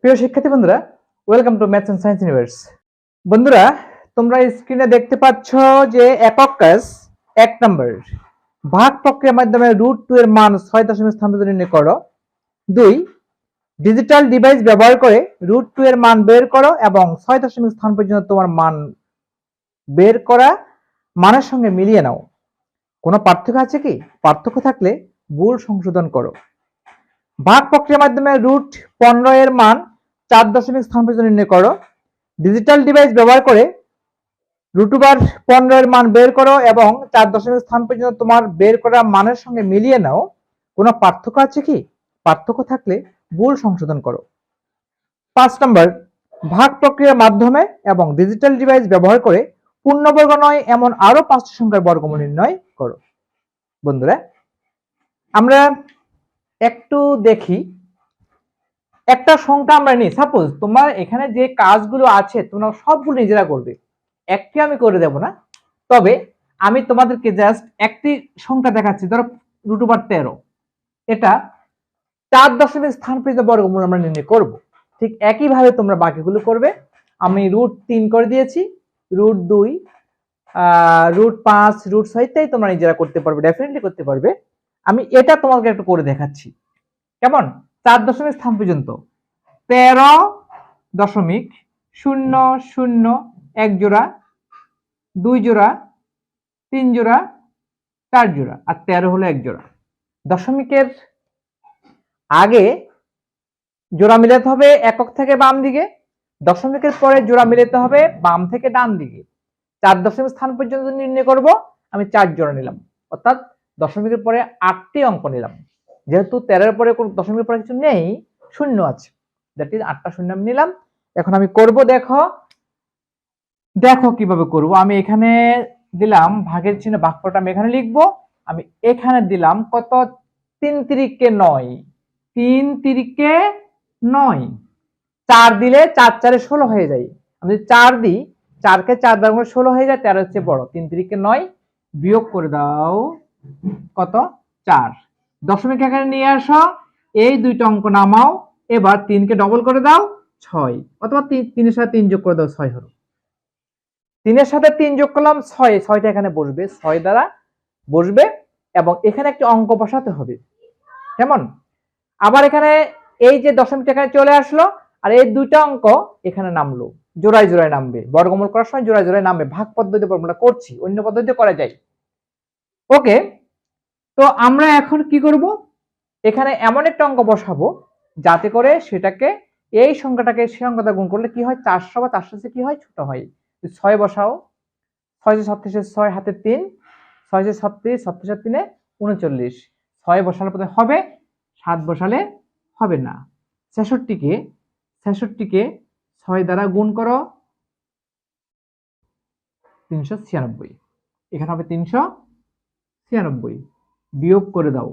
প্রিয় শিক্ষার্থী বন্ধুরা, welcome to maths and science universe. বন্ধুরা, তোমরা স্ক্রিনে দেখতে পাচ্ছ যে একক কাজ 1 নম্বর, ভাগ প্রক্রিয়ার মাধ্যমে √2 এর মান 6 দশমিক স্থান পর্যন্ত নির্ণয় করো। 2, ডিজিটাল ডিভাইস ব্যবহার করে √2 এর মান বের করো এবং 6 দশমিক স্থান পর্যন্ত তোমার মান বের করা মানের সঙ্গে মিলিয়ে নাও। কোনো পার্থক্য আছে কি? পার্থক্য থাকলে ভুল সংশোধন করো। ভাগ প্রক্রিয়ার মাধ্যমে √15 এর মান 4 দশমিক স্থান পর্যন্ত নির্ণয় করো। ডিজিটাল ডিভাইস ব্যবহার করে √15 এর মান বের করো এবং 4 দশমিক স্থান পর্যন্ত তোমার বের করা মানের সঙ্গে মিলিয়ে নাও। কোনো পার্থক্য আছে কি? পার্থক্য থাকলে ভুল সংশোধন করো। 5 নম্বর, ভাগ প্রক্রিয়ার মাধ্যমে এবং ডিজিটাল ডিভাইস ব্যবহার করে পূর্ণবর্গ নয় এমন আরো 5টি সংখ্যার বর্গমূল নির্ণয় করো। বন্ধুরা, আমরা একটু দেখি, একটা সংখ্যা আমরা নিই। সাপোজ তোমার এখানে যে কাজগুলো আছে তোমরা সবগুলো নিজেরা করবে, একটি আমি করে দেব না, তবে আমি তোমাদেরকে জাস্ট একটি সংখ্যা দেখাচ্ছি। ধরো √13, এটা 4 দশমিক স্থান পর্যন্ত বর্গমূল আমরা নির্ণয় করব। ঠিক একইভাবে তোমরা বাকিগুলো করবে। আমি √3 করে দিয়েছি, √2, √5, √6 ইত্যাদি তোমরা নিজেরা করতে পারবে, ডেফিনেটলি করতে পারবে। আমি এটা তোমাকে একটু করে দেখাচ্ছি। কেমন? 4 দশমিক স্থান পর্যন্ত 13.00, 1 জোড়া, 2 জোড়া, 3 জোড়া, 4 জোড়া, আর 13 হলো 1 জোড়া। দশমিকের আগে জোড়া মিলাতে হবে একক থেকে বাম দিকে, দশমিকের পরে জোড়া মিলাতে হবে বাম থেকে ডান দিকে। 4 দশমিক স্থান পর্যন্ত নির্ণয় করব, আমি 4 জোড়া নিলাম, অর্থাৎ দশমিকের পরে 8টি অঙ্ক নিলাম। যেহেতু 13 এর পরে কোন দশমিকের পরে কিছু নেই, শূন্য আছে, দ্যাট ইজ 8টা শূন্য আমি নিলাম। এখন আমি করব, দেখো দেখো কিভাবে করব। আমি এখানে দিলাম ভাগের চিহ্ন, ভাগফলটা আমি এখানে লিখবো। আমি এখানে দিলাম কত? 3 তিরিকে 9, 3 তিরিকে 9, 4 দিলে 4 4 16 হয়ে যায়। আমি যদি 4 দিই, 4 কে 4 দ্বারা গুণ 16 হয়ে যায়, 13 হচ্ছে বড়। 3 তিরিকে 9, বিয়োগ করে দাও কত? 4। দশমিক এখানে নিয়ে আসো, এই দুইটা অঙ্ক নামাও। এবার 3 কে ডবল করে দাও 6, অথবা 3 এর সাথে 3 যোগ করে দাও 6 হলো। 3 এর সাথে 3 যোগ করলাম 6, 6টা এখানে বসবে, 6 দ্বারা বসবে এবং এখানে একটি অঙ্ক বসাতে হবে। কেমন? আবার এখানে এই যে দশমিকটা এখানে চলে আসলো, আর এই দুইটা অঙ্ক এখানে নামলো, জোড়ায় জোড়ায় নামবে। বর্গমূল করার সময় জোড়ায় জোড়ায় নামবে। ভাগ পদ্ধতিতে আমরা করছি, অন্য পদ্ধতিতে করা যায়। ওকে, তো আমরা এখন কি করব? এখানে এমন একটা অঙ্ক বসাবো যাতে করে সেটাকে, এই সংখ্যাটাকে সেই সংখ্যাটা গুণ করলে কি হয়? 400 বা 400 কি হয়? ছোট হয়। 6 বসাও, 6 36, 6 হাতে 3, 6 36, 36 3 39। 6 বসালে পরে হবে, 7 বসালে হবে না। 66কে 6 দ্বারা গুণ করো, 396। এখানে হবে 396, বিয়োগ করে দাও।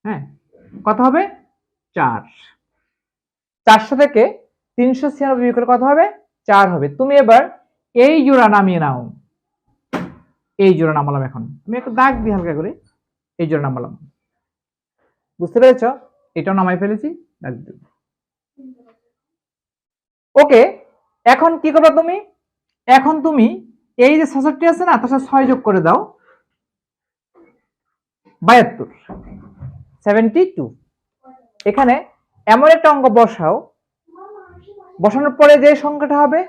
হ্যাঁ, কত হবে? 4। 400 থেকে 396 বিয়োগ করে কত হবে? 4 হবে। তুমি এবার এই জোড়া নামিয়ে নাও। এই জোড়া নামালাম। এখন আমি একটু দাগ দিই হালকা করে, এই জোড়া নামালাম। বুঝতে পেরেছো? এটাও নামাই ফেলেছি, দাগ দিই। ওকে, এখন কি করবে তুমি? এখন তুমি এই যে 66 আছে না, তার সাথে 6 যোগ করে দাও, 72, 72। এখানে এমন একটা অঙ্ক বসাও, বসানোর পরে যে সংখ্যাটা হবে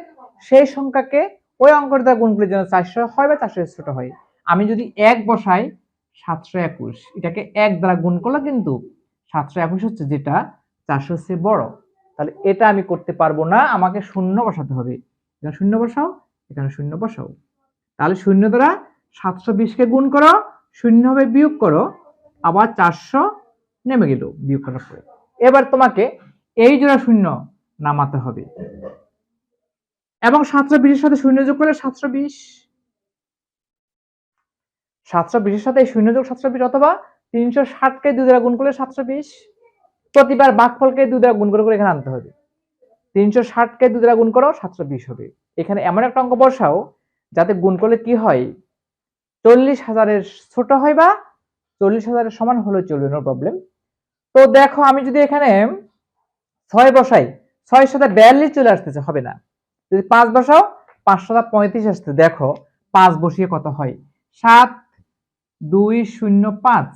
সেই সংখ্যাকে ওই অঙ্কটা দ্বারা গুণ করলে যেন 400 হয় বা 400 ছোট হয়। আমি যদি 1 বসাই, 721, এটাকে 1 দ্বারা গুণ করলে কিন্তু 721 হচ্ছে, যেটা 400 চেয়ে বড়। তাহলে এটা আমি করতে পারবো না, আমাকে শূন্য বসাতে হবে। এখানে শূন্য বসাও, এখানে শূন্য বসাও। তাহলে শূন্য দ্বারা 720 কে গুণ করো, শূন্য হবে, বিয়োগ করো, আবার 400 নেমে গেল বিয়োগ করার পরে। এবার তোমাকে এই জোড়া শূন্য নামাতে হবে এবং 720 এর সাথে শূন্য যোগ করলে 720, 720 এর সাথে শূন্য যোগ 720, অথবা 360 কে 2 দ্বারা গুণ করলে 720। প্রতিবার ভাগফলকে 2 দ্বারা গুণ করে এখানে আনতে হবে। 360 কে 2 দ্বারা গুণ করো, 720 হবে। এখানে এমন একটা অঙ্ক বসাও যাতে গুণ করলে কি হয়? 40,000 এর ছোট হয় বা 40,000 এর সমান হলে চলবে, নো প্রবলেম। তো দেখো, আমি যদি এখানে 6 বসাই, 6 সাথে 42 চলে আসতেছে, হবে না। যদি 5 বসাও 5 সাথে 35 আসছে, দেখো 5 বসিয়ে কত হয়, 7 2 0 5,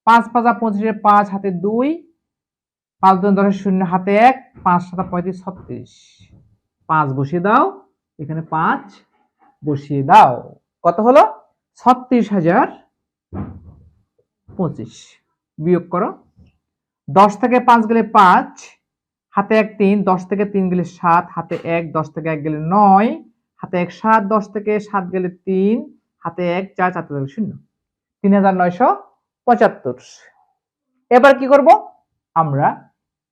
5 5 25, 5 হাতে 2, 5 2 10 0 হাতে 1, 5 7 35 36, 5 বসিয়ে দাও, এখানে 5 বসিয়ে দাও, কত হলো 36,025। বিয়োগ করো, 10 থেকে 5 গেলে 5, হাতে 1 3, 10 থেকে 3 গেলে 7, হাতে 1, 10 থেকে 1 গেলে 9, হাতে 1 7, 10 থেকে 7 গেলে 3, হাতে 1 4, 4 থেকে 0, 3975। এবার কি করব, আমরা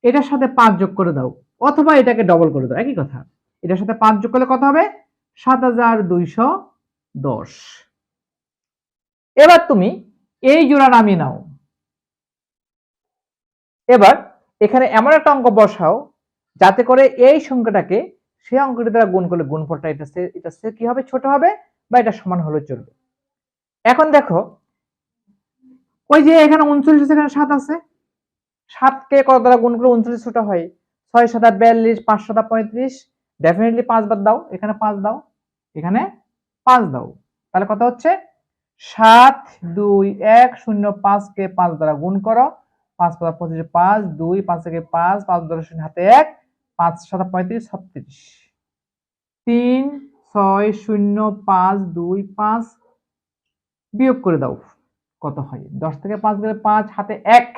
এটার সাথে 5 যোগ করে দাও, অথবা এটাকে ডবল করে দাও, একই কথা। এটার সাথে 5 যোগ করলে কত হবে, 7210। এবার তুমি এই জোড়া নামিয়ে নাও। এবার এখানে এমন একটা অঙ্ক বসাও যাতে করে এই সংখ্যাটাকে সেই অঙ্কটি দ্বারা গুণ করলে গুণফলটা এটা কি হবে, ছোট হবে, বা এটা সমান হলে চলবে। এখন দেখো, ওই যে এখানে 39, এখানে 7 আছে, 7 কে কত দ্বারা গুণ করলে 39 ছোট হয়, 6 7 42, 5 7 35, ডেফিনেটলি 5 বাদ দাও, এখানে 5 দাও, এখানে 5 দাও, তাহলে কত হচ্ছে 7 2 1 0 5 কে 5 দ্বারা গুণ করো, 5 5 25, 5 2 5 থেকে 5, 5 ধরে 0 হাতে 1, 5 7 35 36, 3 6 0 5 2 5, বিয়োগ করে দাও, কত হয়, 10 থেকে 5 গেলে 5, হাতে 1,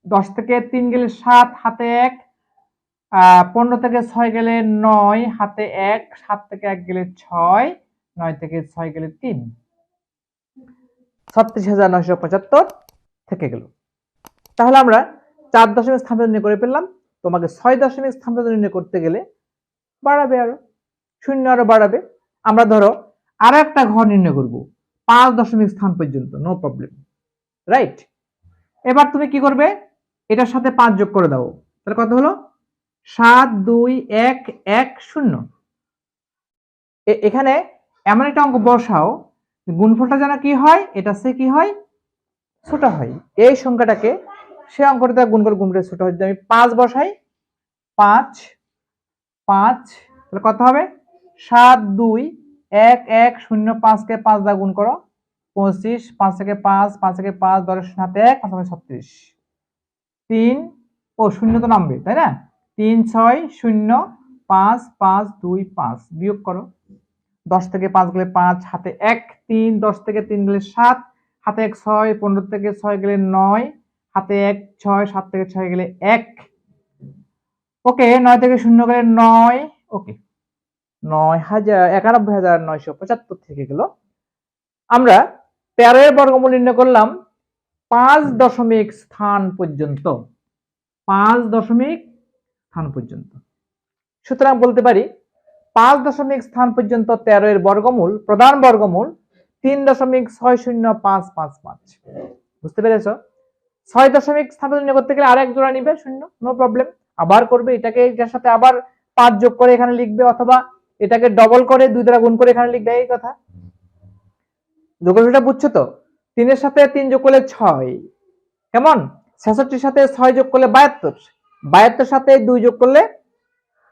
10 থেকে 3 গেলে 7, হাতে 1, 15 থেকে 6 গেলে 9, হাতে 1, 7 থেকে 1 গেলে 6, 9 থেকে 6 গেলে 3, 36,975 থেকে গেল। তাহলে আমরা 4 দশমিক স্থান নির্ণয় করে ফেললাম। তোমাকে 6 দশমিক স্থান নির্ণয় করতে গেলে বাড়াবে, আরো শূন্য আরো বাড়াবে। আমরা ধরো আরো একটা ঘর নির্ণয় করব 5 দশমিক স্থান পর্যন্ত, নো প্রবলেম, রাইট। এবার তুমি কি করবে, এটার সাথে 5 যোগ করে দাও, তাহলে কত হলো 7 2 1 1 0। এখানে এমন একটা অঙ্ক বসাও গুণফলটা যেন কি হয়, এটা সে কি হয়, ছোট হয়। এই সংখ্যাটাকে সে অঙ্কটা গুণ করে গুণটা ছোট হয়। যদি আমি 5 বসাই, 5 5, তাহলে কত হবে 7 2 1 1 0 5 কে 5 দ্বারা গুণ করো, 25, 5 থেকে 5, 5 থেকে 5 10 সাথে 1, 5 36, 3 ও শূন্য তো নামবে, তাই না, 3 6 0 5 5 2 5, বিয়োগ করো, 10 থেকে 5 গেলে 5, হাতে 1 3, 10 থেকে 3 গেলে 7, হাতে 1 6, 15 থেকে 6 গেলে 9, হাতে 1 6, 7 থেকে 6 গেলে 1, ওকে, 9 থেকে 0 গেলে 9, ওকে, 91,975 থেকে গেল। আমরা 13 এর বর্গমূল নির্ণয় করলাম 5 দশমিক স্থান পর্যন্ত, 5 দশমিক স্থান পর্যন্ত। সুতরাং বলতে পারি 5 দশমিক স্থান পর্যন্ত 13 এর বর্গমূল, প্রধান বর্গমূল 3.60555। বুঝতে পেরেছ? 6 দশমিক স্থান নির্ণয় করতে গেলে আরেক জোড়া নিবে শূন্য, নো প্রবলেম, আবার করবে, এটাকে এটার সাথে আবার 5 যোগ করে এখানে লিখবে, অথবা এটাকে ডবল করে 2 দ্বারা গুণ করে এখানে লিখবে, এই কথা। যোগফলটা বুঝছো তো? 3 এর সাথে 3 যোগ করলে 6, কেমন, 66 এর সাথে 6 যোগ করলে 72, 72 এর সাথে 2 যোগ করলে,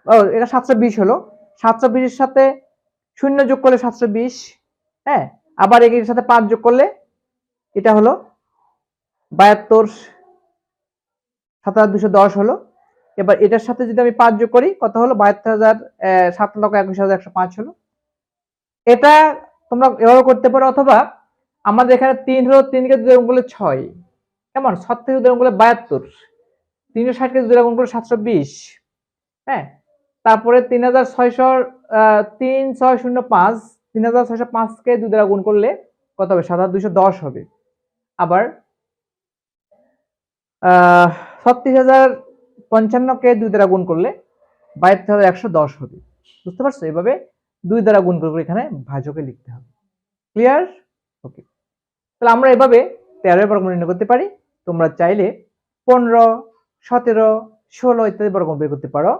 ও এটা 720 হলো, 720 এর সাথে 0 যোগ করলে 720, হ্যাঁ, আবার এর সাথে 5 যোগ করলে এটা হলো 72, 7210 হলো। এবার এটার সাথে যদি আমি 5 যোগ করি কত হলো, 72,000 7,21,105 হলো। এটা তোমরা এভাবে করতে পারো, অথবা আমাদের এখানে 3 হলো, 3 কে 2 দ্বারা গুণ করলে 6, কেমন, 7 থেকে 2 দ্বারা গুণ করলে 72, 360 কে 2 দ্বারা গুণ করলে 720, হ্যাঁ, তারপরে 3600, 3605, 3605 কে 2 দ্বারা গুণ করলে কত হবে, 7210 হবে। আবার 36,055 কে 2 দ্বারা গুণ করলে 72,110 হবে। বুঝতে পারছো? এভাবে 2 দ্বারা গুণ করে এখানে ভাজকে লিখতে হবে। ক্লিয়ার? ওকে, তাহলে আমরা এভাবে 13 এর বর্গমূল নির্ণয় করতে পারি। তোমরা চাইলে 15, 17, 16 ইত্যাদি বর্গমূল বের করতে পারো।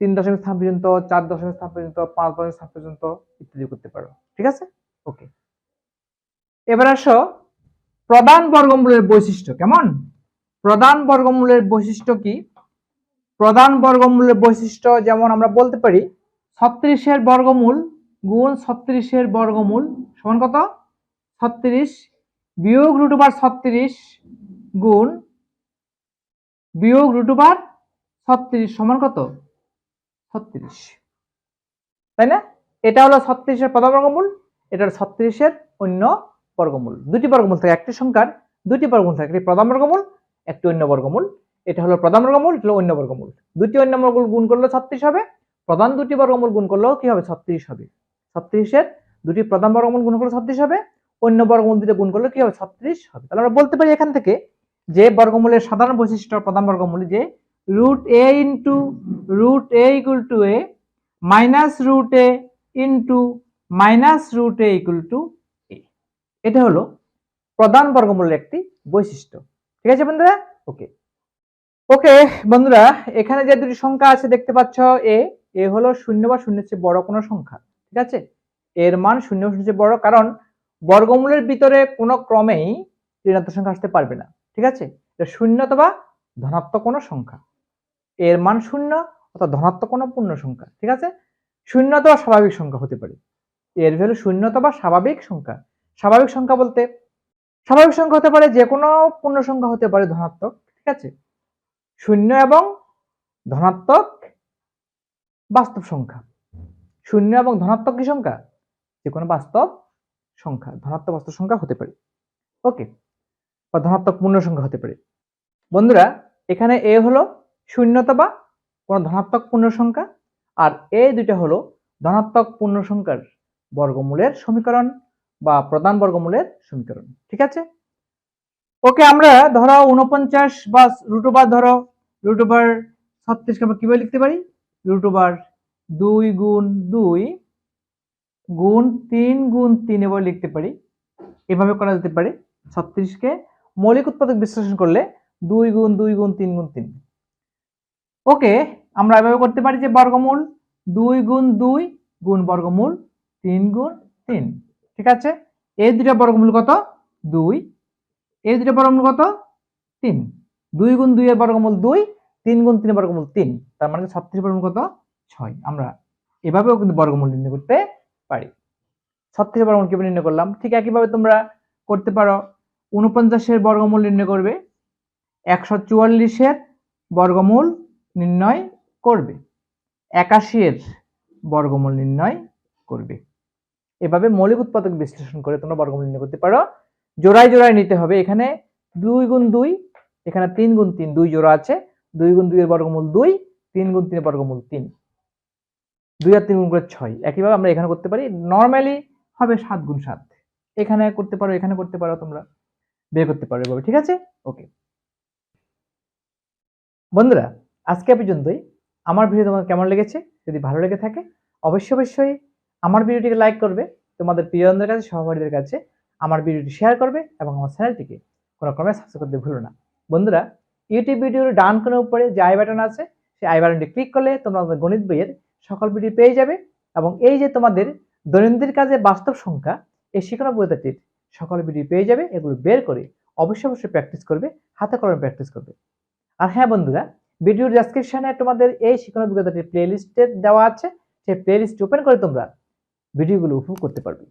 3 দশমিক স্থান পর্যন্ত, 4 দশমিক স্থান পর্যন্ত, 5 দশমিক স্থান পর্যন্ত ইত্যাদি করতে পারো। ঠিক আছে? ওকে, এবার আসো প্রধান বর্গমূলের বৈশিষ্ট্য। কেমন, প্রধান বর্গমূলের বৈশিষ্ট্য কি প্রধান বর্গমূলের বৈশিষ্ট্য যেমন আমরা বলতে পারি 36-এর বর্গমূল গুণ 36-এর বর্গমূল সমান কত? 36 বিয়োগ √36 গুণ বিয়োগ √36 সমান কত? 36, তাই না? এটা হলো 36-এর প্রধান বর্গমূল, এটা হলো 36-এর অন্য বর্গমূল। দুটি বর্গমূল থাকে, একটি সংখ্যার দুটি বর্গমূল থাকে, একটি প্রধান বর্গমূল, একটি অন্য বর্গমূল। এটা হলো প্রধান বর্গমূল, এটা হলো অন্য বর্গমূল। দুটি অন্য বর্গমূল গুণ করলে 36 হবে, প্রধান দুটি বর্গমূল গুণ করলেও কি হবে? 36 হবে। 36-এর দুটি প্রধান বর্গমূল গুণ করলে 36 হবে, অন্য বর্গমূল দুটো গুণ করলে কি হবে? 36 হবে। তাহলে আমরা বলতে পারি এখান থেকে যে বর্গমূলের সাধারণ বৈশিষ্ট্য প্রধান বর্গমূল যে √a into √a equal to a minus √a into minus √a equal to a, এটা হলো প্রধান বর্গমূলের একটি বৈশিষ্ট্য। ঠিক আছে বন্ধুরা? ওকে ওকে বন্ধুরা, এখানে যে দুটি সংখ্যা আছে দেখতে পাচ্ছ, এ হলো 0 বা 0-এর চেয়ে বড় কোনো সংখ্যা। ঠিক আছে, এর মান 0 বা 0-এর চেয়ে বড়, কারণ বর্গমূলের ভিতরে কোনো ক্রমেই ঋণাত্মক সংখ্যা আসতে পারবে না। ঠিক আছে, এটা শূন্য অথবা ধনাত্মক কোনো সংখ্যা, এর মান 0 অথবা ধনাত্মক কোনো পূর্ণ সংখ্যা। ঠিক আছে, 0 অথবা স্বাভাবিক সংখ্যা হতে পারে, এর ভ্যালু 0 অথবা স্বাভাবিক সংখ্যা। স্বাভাবিক সংখ্যা বলতে স্বাভাবিক সংখ্যা হতে পারে যে কোনো পূর্ণ সংখ্যা হতে পারে ধনাত্মক। ঠিক আছে, 0 এবং ধনাত্মক বাস্তব সংখ্যা, 0 এবং ধনাত্মক কি সংখ্যা? যে কোনো বাস্তব সংখ্যা, ধনাত্মক বাস্তব সংখ্যা হতে পারে। ওকে, বা ধনাত্মক পূর্ণ সংখ্যা হতে পারে। বন্ধুরা, এখানে এ হলো 0 অথবা কোনো ধনাত্মক পূর্ণ সংখ্যা, আর এই দুইটা হলো ধনাত্মক পূর্ণ সংখ্যার বর্গমূলের সমীকরণ বা প্রধান বর্গমূলের সমীকরণ। ঠিক আছে, ওকে, আমরা ধরো 49 বা ধরো √36 আমরা কিভাবে লিখতে পারি? √2 গুণ 2 গুণ 3 গুণ 3 এভাবে লিখতে পারি। এভাবে করা যেতে পারে। 36-কে মৌলিক উৎপাদক বিশ্লেষণ করলে 2 গুণ 2 গুণ 3 গুণ 3। ওকে, আমরা এভাবে করতে পারি যে বর্গমূল 2 গুণ 2 গুণ বর্গমূল 3 গুণ 3। ঠিক আছে, এই দুটো বর্গমূল কত? 2, এই দুটো বর্গমূল কত? 3। 2 গুণ 2 এর বর্গমূল 2, 3 গুণ 3 এর বর্গমূল 3, তার মানে 36 বর্গমূল কত? 6। আমরা এভাবেও কিন্তু বর্গমূল নির্ণয় করতে পারি। 36 এর বর্গমূল কিভাবে নির্ণয় করলাম, ঠিক একইভাবে তোমরা করতে পারো। 49-এর বর্গমূল নির্ণয় করবে, 144-এর বর্গমূল নির্ণয় করবে, 81-এর বর্গমূল নির্ণয় করবে। এভাবে মৌলিক উৎপাদক বিশ্লেষণ করে তোমরা বর্গমূল নির্ণয় করতে পারো। জোড়ায় জোড়ায় নিতে হবে। এখানে 2 গুণ 2, এখানে 3 গুণ 3, 2 জোড়া আছে। 2 গুণ 2 এর বর্গমূল 2, 3 গুণ 3 এর বর্গমূল 3, 2 আর 3 গুণ করে 6। একইভাবে আমরা এখানে করতে পারি। নরমালি হবে 7 গুণ 7, এখানে করতে পারো, এখানে করতে পারো, তোমরা বের করতে পারো এভাবে। ঠিক আছে, ওকে বন্ধুরা, আজকে পর্যন্তই। আমার ভিডিও তোমাদের কেমন লেগেছে? যদি ভালো লেগে থাকে অবশ্যই আমার ভিডিওটিকে লাইক করবে, তোমাদের প্রিয়জনদের কাছে, সহপাঠীদের কাছে আমার ভিডিওটি শেয়ার করবে এবং আমার চ্যানেলটিকে কোনো ক্রমে সাবস্ক্রাইব করতে ভুলো না। বন্ধুরা, ইউটিউব ভিডিওর ডান কোণের উপরে যে আই বাটন আছে, সেই আই বাটনটি ক্লিক করলে তোমরা আমাদের গণিত বইয়ের সকল ভিডিও পেয়ে যাবে, এবং এই যে তোমাদের দৈনন্দিন কাজে বাস্তব সংখ্যা এই শিক্ষণ বইটির সকল ভিডিও পেয়ে যাবে। এগুলো বের করে অবশ্যই প্র্যাকটিস করবে, হাতে কলমে প্র্যাকটিস করবে। আর হ্যাঁ বন্ধুরা, ভিডিওর ডেসক্রিপশনে তোমাদের এই শিক্ষণ অভিজ্ঞতাটির প্লেলিস্টে দেওয়া আছে, সেই প্লেলিস্ট ওপেন করে তোমরা ভিডিওগুলো উপভোগ করতে পারবে।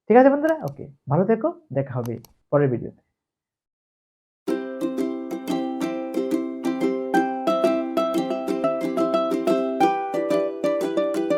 ঠিক আছে বন্ধুরা, ওকে, ভালো থেকো, দেখা হবে পরের ভিডিওতে।